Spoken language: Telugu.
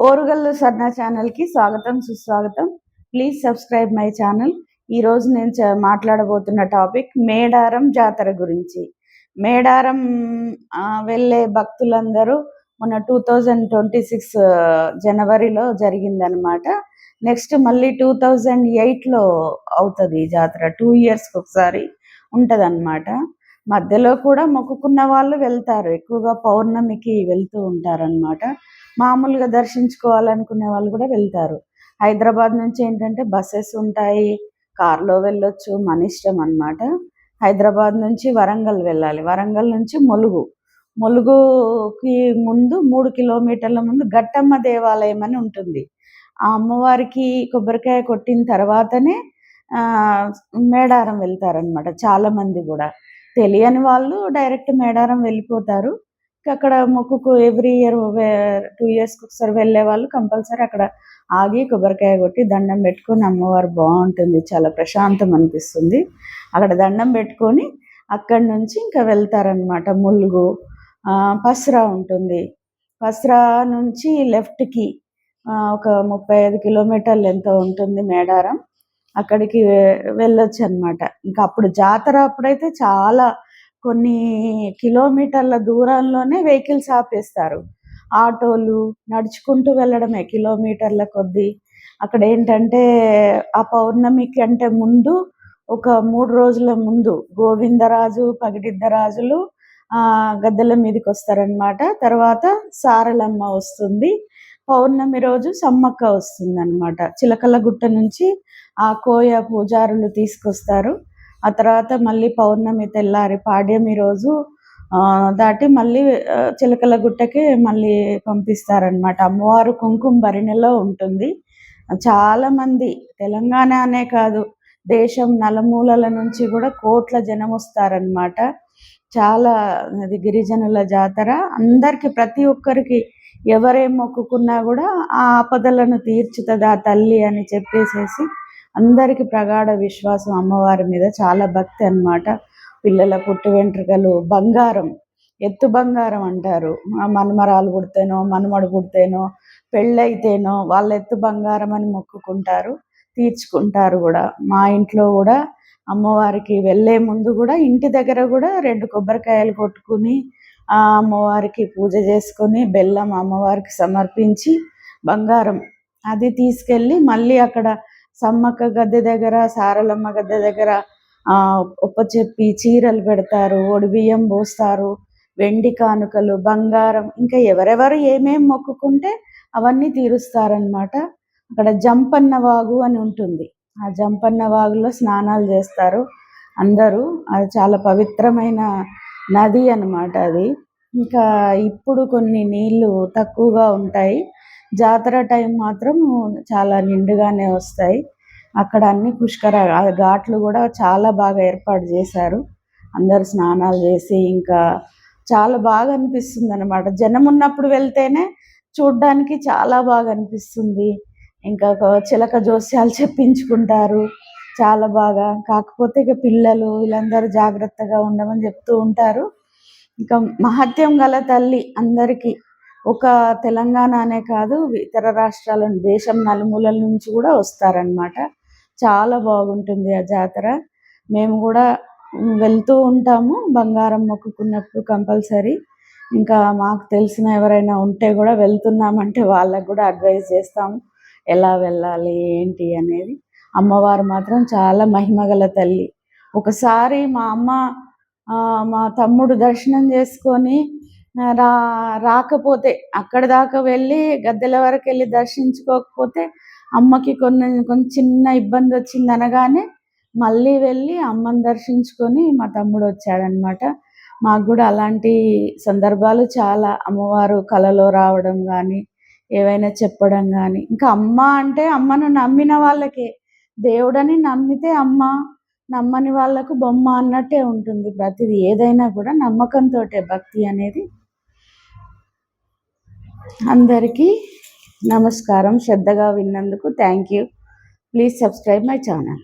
ఓరుగల్లు సర్ణ ఛానల్కి స్వాగతం సుస్వాగతం. Please subscribe my channel. ఈరోజు నేను మాట్లాడబోతున్న టాపిక్ మేడారం జాతర గురించి. మేడారం వెళ్ళే భక్తులందరూ మొన్న 2026 జనవరిలో జరిగిందనమాట. నెక్స్ట్ మళ్ళీ 2008లో అవుతుంది ఈ జాతర. 2 ఇయర్స్కి ఒకసారి ఉంటుందన్నమాట. మధ్యలో కూడా మొక్కుకున్న వాళ్ళు వెళ్తారు, ఎక్కువగా పౌర్ణమికి వెళ్తూ ఉంటారనమాట. మామూలుగా దర్శించుకోవాలనుకునే వాళ్ళు కూడా వెళ్తారు. హైదరాబాద్ నుంచి ఏంటంటే బస్సెస్ ఉంటాయి, కార్లో వెళ్ళొచ్చు, మన ఇష్టం అన్నమాట. హైదరాబాద్ నుంచి వరంగల్ వెళ్ళాలి, వరంగల్ నుంచి ములుగుకి ముందు 3 కిలోమీటర్ల ముందు గట్టమ్మ దేవాలయం అని ఉంటుంది. ఆ అమ్మవారికి కొబ్బరికాయ కొట్టిన తర్వాతనే మేడారం వెళ్తారనమాట చాలామంది కూడా. తెలియని వాళ్ళు డైరెక్ట్ మేడారం వెళ్ళిపోతారు. అక్కడ మొక్కుకు ఎవ్రీ ఇయర్ 2 ఇయర్స్కి ఒకసారి వెళ్ళే వాళ్ళు కంపల్సరీ అక్కడ ఆగి కొబ్బరికాయ కొట్టి దండం పెట్టుకొని, అమ్మవారు బాగుంటుంది, చాలా ప్రశాంతం అనిపిస్తుంది. అక్కడ దండం పెట్టుకొని అక్కడి నుంచి ఇంకా వెళ్తారనమాట. ములుగు, పస్రా ఉంటుంది. పస్రా నుంచి లెఫ్ట్కి ఒక 35 కిలోమీటర్లు ఎంతో ఉంటుంది మేడారం. అక్కడికి వెళ్ళొచ్చు అనమాట. ఇంకా అప్పుడు జాతర అప్పుడైతే చాలా కొన్ని కిలోమీటర్ల దూరంలోనే వెహికల్స్ ఆపేస్తారు. ఆటోలు, నడుచుకుంటూ వెళ్ళడమే కిలోమీటర్ల కొద్దీ. అక్కడ ఏంటంటే ఆ పౌర్ణమికి అంటే ముందు ఒక 3 రోజుల ముందు గోవిందరాజు, పగిడిద్దరాజులు గద్దెల మీదకి వస్తారనమాట. తర్వాత సారలమ్మ వస్తుంది. పౌర్ణమి రోజు సమ్మక్క వస్తుందన్నమాట. చిలకల గుట్ట నుంచి ఆ కోయ పూజారులు తీసుకొస్తారు. ఆ తర్వాత మళ్ళీ పౌర్ణమి తెల్లారి పాడ్యమి రోజు దాటి మళ్ళీ చిలకల గుట్టకి మళ్ళీ పంపిస్తారనమాట. అమ్మవారు కుంకుమ భరిణెలో ఉంటుంది. చాలామంది తెలంగాణ అనే కాదు, దేశం నలుమూలల నుంచి కూడా కోట్ల జనం వస్తారనమాట. చాలా అది గిరిజనుల జాతర. అందరికీ ప్రతి ఒక్కరికి ఎవరేం మొక్కుకున్నా కూడా ఆ ఆపదలను తీర్చుతుంది ఆ తల్లి అని చెప్పేసేసి అందరికీ ప్రగాఢ విశ్వాసం అమ్మవారి మీద, చాలా భక్తి అన్నమాట. పిల్లల పుట్టు వెంట్రుకలు బంగారం, ఎత్తు బంగారం అంటారు. మనమరాలు పుడితేనో, మనమడు పుడితేనో, పెళ్ళైతేనో వాళ్ళ ఎత్తు బంగారం అని మొక్కుకుంటారు, తీర్చుకుంటారు కూడా. మా ఇంట్లో కూడా అమ్మవారికి వెళ్ళే ముందు కూడా ఇంటి దగ్గర కూడా 2 కొబ్బరికాయలు కొట్టుకుని అమ్మవారికి పూజ చేసుకొని బెల్లం అమ్మవారికి సమర్పించి బంగారం అది తీసుకెళ్ళి మళ్ళీ అక్కడ సమ్మక్క గద్దె దగ్గర, సారలమ్మ గద్దె దగ్గర ఒప్పచెప్పి చీరలు పెడతారు, ఒడిబియ్యం పోస్తారు, వెండి కానుకలు, బంగారం, ఇంకా ఎవరెవరు ఏమేమి మొక్కుకుంటే అవన్నీ తీరుస్తారనమాట. అక్కడ జంపన్న వాగు అని ఉంటుంది. ఆ జంపన్న వాగులో స్నానాలు చేస్తారు అందరూ. అది చాలా పవిత్రమైన నది అన్నమాట అది. ఇంకా ఇప్పుడు కొన్ని నీళ్ళు తక్కువగా ఉంటాయి, జాతర టైం మాత్రం చాలా నిండుగానే వస్తాయి. అక్కడ అన్ని ఘాట్లు కూడా చాలా బాగా ఏర్పాటు చేశారు. అందరు స్నానాలు చేసి ఇంకా చాలా బాగా అనిపిస్తుంది అనమాట. జనం ఉన్నప్పుడు వెళ్తేనే చూడ్డానికి చాలా బాగా అనిపిస్తుంది. ఇంకా చిలక జోస్యాలు చెప్పించుకుంటారు చాలా బాగా. కాకపోతే ఇక పిల్లలు వీళ్ళందరూ జాగ్రత్తగా ఉండమని చెప్తూ ఉంటారు. ఇంకా మహత్యం గల తల్లి అందరికీ, ఒక తెలంగాణ అనే కాదు, ఇతర రాష్ట్రాల దేశం నలుమూలల నుంచి కూడా వస్తారనమాట. చాలా బాగుంటుంది ఆ జాతర. మేము కూడా వెళ్తూ ఉంటాము బంగారం మొక్కుకున్నప్పుడు కంపల్సరీ. ఇంకా మాకు తెలిసిన ఎవరైనా ఉంటే కూడా వెళ్తున్నామంటే వాళ్ళకు కూడా అడ్వైజ్ చేస్తాము ఎలా వెళ్ళాలి ఏంటి అనేది. అమ్మవారు మాత్రం చాలా మహిమగల తల్లి. ఒకసారి మా తమ్ముడు దర్శనం చేసుకొని రాకపోతే, అక్కడ దాకా వెళ్ళి గద్దెల వరకు వెళ్ళి దర్శించుకోకపోతే అమ్మకి కొంచెం చిన్న ఇబ్బంది వచ్చింది అనగానే మళ్ళీ వెళ్ళి అమ్మని దర్శించుకొని మా తమ్ముడు వచ్చాడనమాట. మాకు కూడా అలాంటి సందర్భాలు చాలా. అమ్మవారు కలలో రావడం కానీ, ఏవైనా చెప్పడం కానీ. ఇంకా అమ్మ అంటే అమ్మను నమ్మిన వాళ్ళకే, దేవుడని నమ్మితే అమ్మ, నమ్మని వాళ్ళకు బొమ్మ అన్నట్టే ఉంటుంది. ప్రతిదీ ఏదైనా కూడా నమ్మకంతో భక్తి అనేది. అందరికీ నమస్కారం. శ్రద్ధగా విన్నందుకు thank you. Please subscribe my channel.